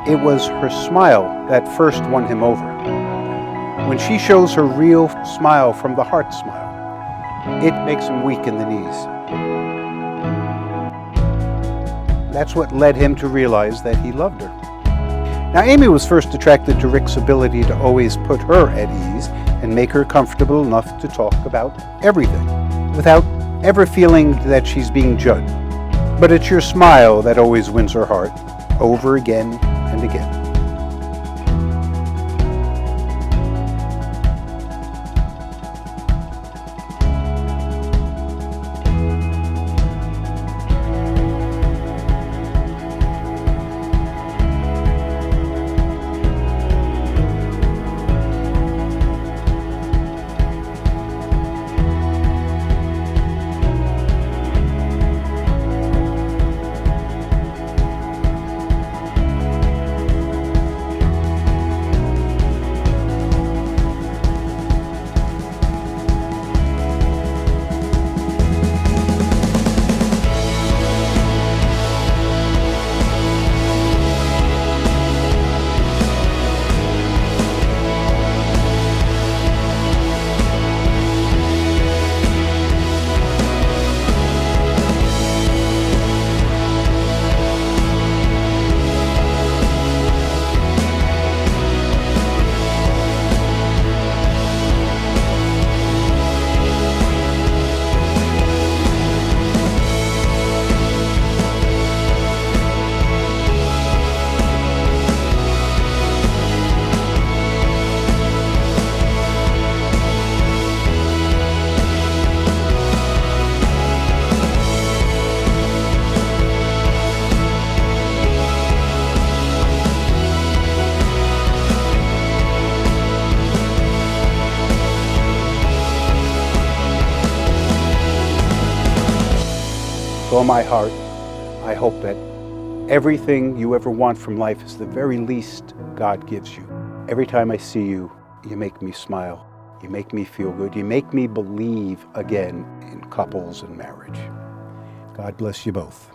It was her smile that first won him over. When she shows her real smile from the heart smile, it makes him weak in the knees. That's what led him to realize that he loved her. Now, Amy was first attracted to Rick's ability to always put her at ease and make her comfortable enough to talk about everything without ever feeling that she's being judged. But it's your smile that always wins her heart, over again and again. With all my heart, I hope that everything you ever want from life is the very least God gives you. Every time I see you, you make me smile. You make me feel good. You make me believe again in couples and marriage. God bless you both.